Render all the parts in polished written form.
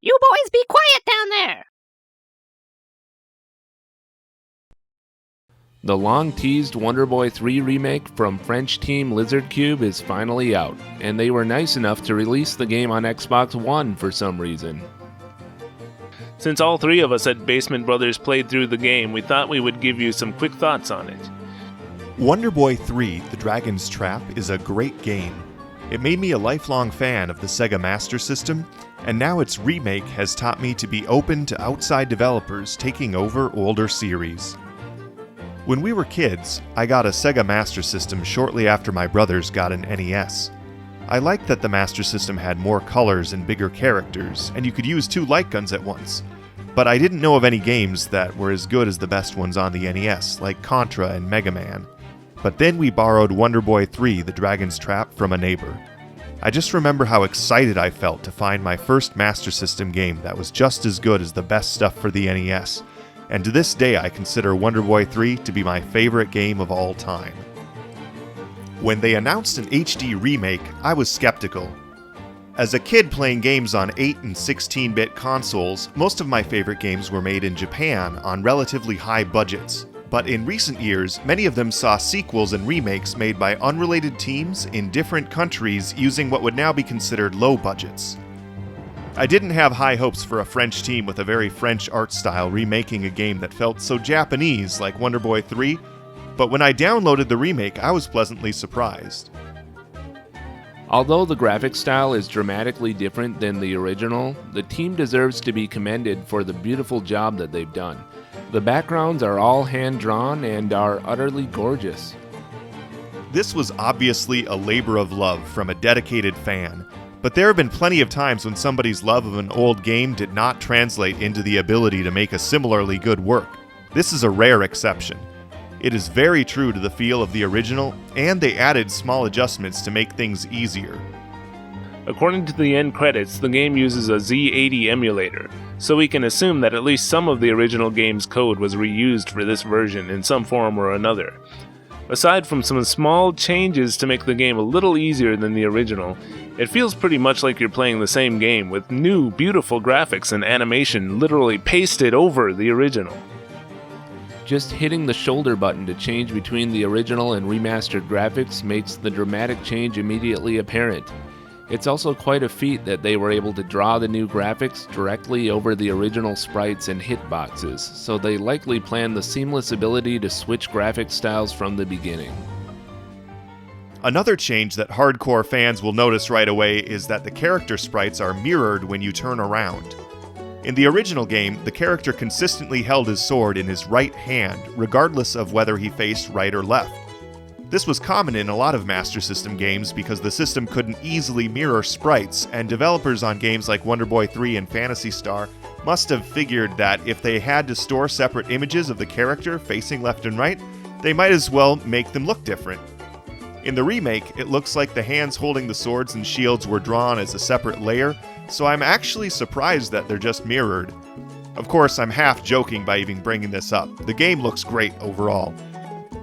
You boys be quiet down there! The long-teased Wonder Boy 3 remake from French team Lizard Cube is finally out, and they were nice enough to release the game on Xbox One for some reason. Since all three of us at Basement Brothers played through the game, we thought we would give you some quick thoughts on it. Wonder Boy 3: The Dragon's Trap is a great game. It made me a lifelong fan of the Sega Master System, and now its remake has taught me to be open to outside developers taking over older series. When we were kids, I got a Sega Master System shortly after my brothers got an NES. I liked that the Master System had more colors and bigger characters, and you could use two light guns at once. But I didn't know of any games that were as good as the best ones on the NES, like Contra and Mega Man. But then we borrowed Wonder Boy 3: The Dragon's Trap from a neighbor. I just remember how excited I felt to find my first Master System game that was just as good as the best stuff for the NES, and to this day I consider Wonder Boy 3 to be my favorite game of all time. When they announced an HD remake, I was skeptical. As a kid playing games on 8 and 16-bit consoles, most of my favorite games were made in Japan on relatively high budgets. But in recent years, many of them saw sequels and remakes made by unrelated teams in different countries using what would now be considered low budgets. I didn't have high hopes for a French team with a very French art style remaking a game that felt so Japanese like Wonder Boy 3, but when I downloaded the remake, I was pleasantly surprised. Although the graphic style is dramatically different than the original, the team deserves to be commended for the beautiful job that they've done. The backgrounds are all hand-drawn and are utterly gorgeous. This was obviously a labor of love from a dedicated fan, but there have been plenty of times when somebody's love of an old game did not translate into the ability to make a similarly good work. This is a rare exception. It is very true to the feel of the original, and they added small adjustments to make things easier. According to the end credits, the game uses a Z80 emulator, so we can assume that at least some of the original game's code was reused for this version in some form or another. Aside from some small changes to make the game a little easier than the original, it feels pretty much like you're playing the same game with new, beautiful graphics and animation literally pasted over the original. Just hitting the shoulder button to change between the original and remastered graphics makes the dramatic change immediately apparent. It's also quite a feat that they were able to draw the new graphics directly over the original sprites and hitboxes, so they likely planned the seamless ability to switch graphic styles from the beginning. Another change that hardcore fans will notice right away is that the character sprites are mirrored when you turn around. In the original game, the character consistently held his sword in his right hand, regardless of whether he faced right or left. This was common in a lot of Master System games because the system couldn't easily mirror sprites, and developers on games like Wonder Boy 3 and Phantasy Star must have figured that if they had to store separate images of the character facing left and right, they might as well make them look different. In the remake, it looks like the hands holding the swords and shields were drawn as a separate layer, so I'm actually surprised that they're just mirrored. Of course, I'm half joking by even bringing this up. The game looks great overall.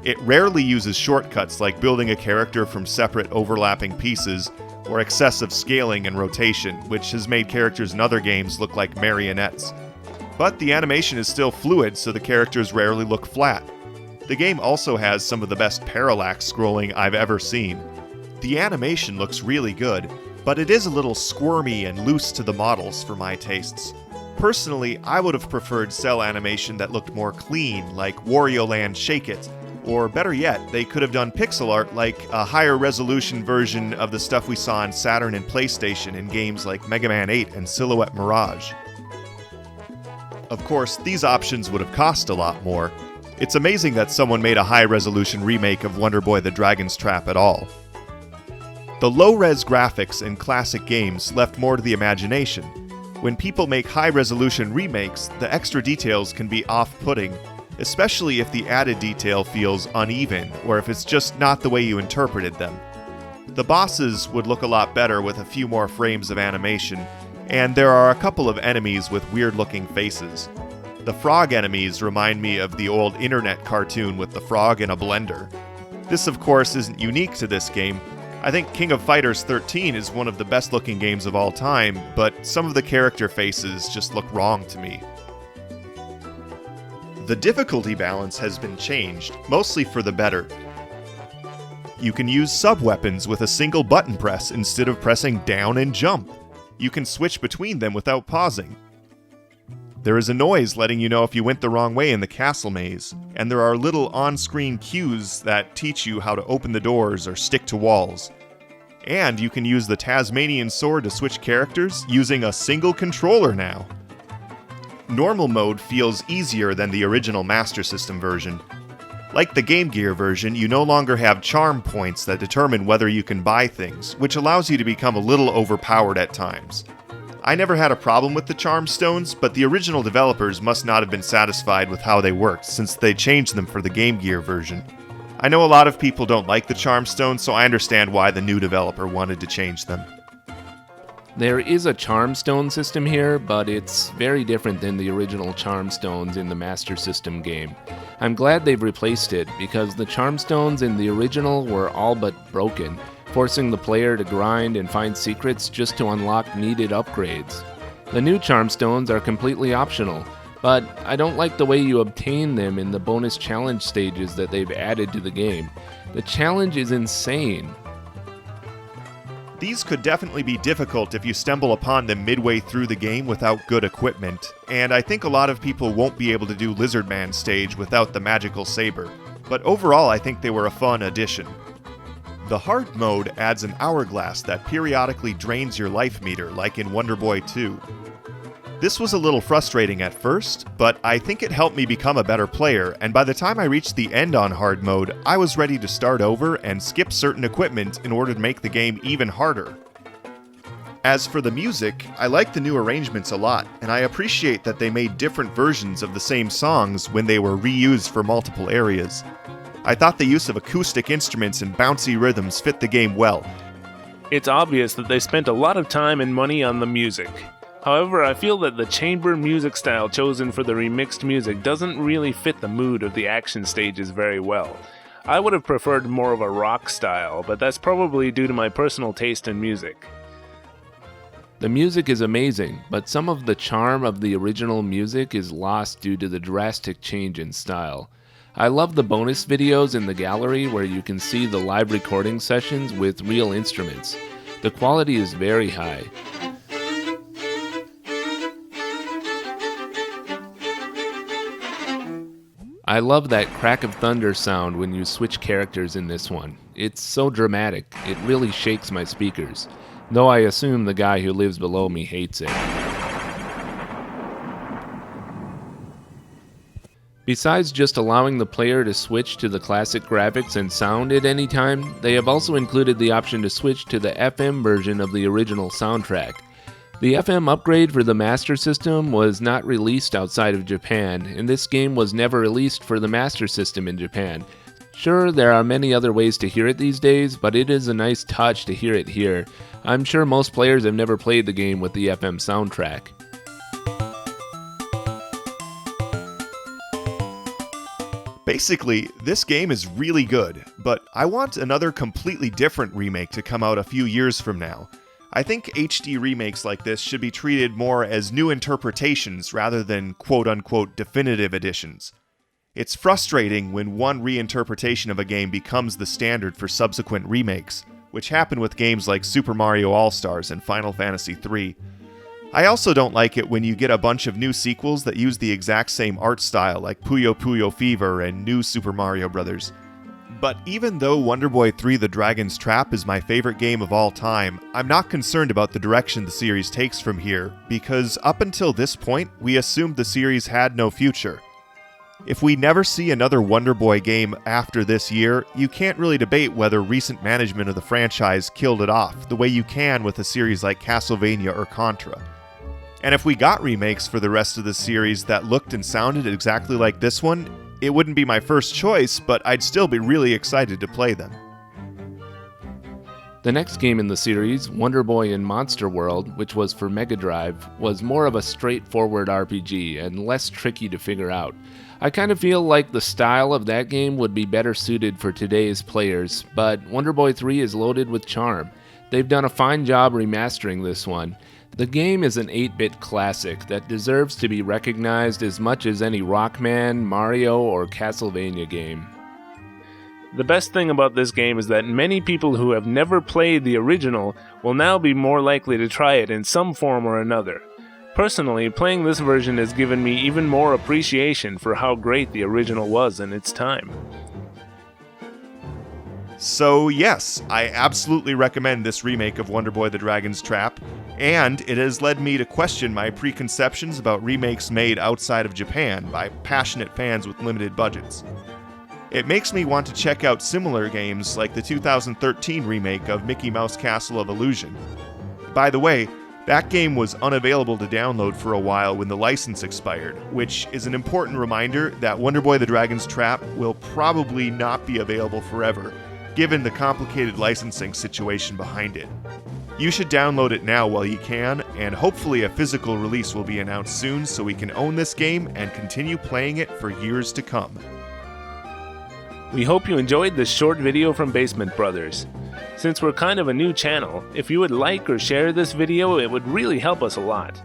It rarely uses shortcuts like building a character from separate overlapping pieces, or excessive scaling and rotation, which has made characters in other games look like marionettes. But the animation is still fluid, so the characters rarely look flat. The game also has some of the best parallax scrolling I've ever seen. The animation looks really good, but it is a little squirmy and loose to the models for my tastes. Personally, I would have preferred cell animation that looked more clean, like Wario Land Shake It, or better yet, they could have done pixel art like a higher resolution version of the stuff we saw on Saturn and PlayStation in games like Mega Man 8 and Silhouette Mirage. Of course, these options would have cost a lot more. It's amazing that someone made a high-resolution remake of Wonder Boy: The Dragon's Trap at all. The low-res graphics in classic games left more to the imagination. When people make high-resolution remakes, the extra details can be off-putting, especially if the added detail feels uneven, or if it's just not the way you interpreted them. The bosses would look a lot better with a few more frames of animation, and there are a couple of enemies with weird-looking faces. The frog enemies remind me of the old internet cartoon with the frog in a blender. This, of course, isn't unique to this game. I think King of Fighters 13 is one of the best looking games of all time, but some of the character faces just look wrong to me. The difficulty balance has been changed, mostly for the better. You can use sub-weapons with a single button press instead of pressing down and jump. You can switch between them without pausing. There is a noise letting you know if you went the wrong way in the castle maze, and there are little on-screen cues that teach you how to open the doors or stick to walls. And you can use the Tasmanian sword to switch characters using a single controller now. Normal mode feels easier than the original Master System version. Like the Game Gear version, you no longer have charm points that determine whether you can buy things, which allows you to become a little overpowered at times. I never had a problem with the charm stones, but the original developers must not have been satisfied with how they worked since they changed them for the Game Gear version. I know a lot of people don't like the charm stones, so I understand why the new developer wanted to change them. There is a charm stone system here, but it's very different than the original charm stones in the Master System game. I'm glad they've replaced it, because the charm stones in the original were all but broken, forcing the player to grind and find secrets just to unlock needed upgrades. The new charm stones are completely optional, but I don't like the way you obtain them in the bonus challenge stages that they've added to the game. The challenge is insane. These could definitely be difficult if you stumble upon them midway through the game without good equipment, and I think a lot of people won't be able to do Lizard Man stage without the magical saber, but overall I think they were a fun addition. The hard mode adds an hourglass that periodically drains your life meter, like in Wonder Boy 2. This was a little frustrating at first, but I think it helped me become a better player, and by the time I reached the end on hard mode, I was ready to start over and skip certain equipment in order to make the game even harder. As for the music, I like the new arrangements a lot, and I appreciate that they made different versions of the same songs when they were reused for multiple areas. I thought the use of acoustic instruments and bouncy rhythms fit the game well. It's obvious that they spent a lot of time and money on the music. However, I feel that the chamber music style chosen for the remixed music doesn't really fit the mood of the action stages very well. I would have preferred more of a rock style, but that's probably due to my personal taste in music. The music is amazing, but some of the charm of the original music is lost due to the drastic change in style. I love the bonus videos in the gallery where you can see the live recording sessions with real instruments. The quality is very high. I love that crack of thunder sound when you switch characters in this one. It's so dramatic, it really shakes my speakers. Though I assume the guy who lives below me hates it. Besides just allowing the player to switch to the classic graphics and sound at any time, they have also included the option to switch to the FM version of the original soundtrack. The FM upgrade for the Master System was not released outside of Japan, and this game was never released for the Master System in Japan. Sure, there are many other ways to hear it these days, but it is a nice touch to hear it here. I'm sure most players have never played the game with the FM soundtrack. Basically, this game is really good, but I want another completely different remake to come out a few years from now. I think HD remakes like this should be treated more as new interpretations rather than quote-unquote definitive editions. It's frustrating when one reinterpretation of a game becomes the standard for subsequent remakes, which happened with games like Super Mario All-Stars and Final Fantasy III. I also don't like it when you get a bunch of new sequels that use the exact same art style like Puyo Puyo Fever and New Super Mario Bros. But even though Wonder Boy 3 The Dragon's Trap is my favorite game of all time, I'm not concerned about the direction the series takes from here, because up until this point, we assumed the series had no future. If we never see another Wonder Boy game after this year, you can't really debate whether recent management of the franchise killed it off, the way you can with a series like Castlevania or Contra. And if we got remakes for the rest of the series that looked and sounded exactly like this one, it wouldn't be my first choice, but I'd still be really excited to play them. The next game in the series, Wonder Boy in Monster World, which was for Mega Drive, was more of a straightforward RPG and less tricky to figure out. I kind of feel like the style of that game would be better suited for today's players, but Wonder Boy 3 is loaded with charm. They've done a fine job remastering this one. The game is an 8-bit classic that deserves to be recognized as much as any Rockman, Mario, or Castlevania game. The best thing about this game is that many people who have never played the original will now be more likely to try it in some form or another. Personally, playing this version has given me even more appreciation for how great the original was in its time. So yes, I absolutely recommend this remake of Wonder Boy the Dragon's Trap, and it has led me to question my preconceptions about remakes made outside of Japan by passionate fans with limited budgets. It makes me want to check out similar games like the 2013 remake of Mickey Mouse Castle of Illusion. By the way, that game was unavailable to download for a while when the license expired, which is an important reminder that Wonder Boy the Dragon's Trap will probably not be available forever, given the complicated licensing situation behind it. You should download it now while you can, and hopefully a physical release will be announced soon so we can own this game and continue playing it for years to come. We hope you enjoyed this short video from Basement Brothers. Since we're kind of a new channel, if you would like or share this video, it would really help us a lot.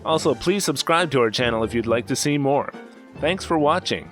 Also, please subscribe to our channel if you'd like to see more. Thanks for watching.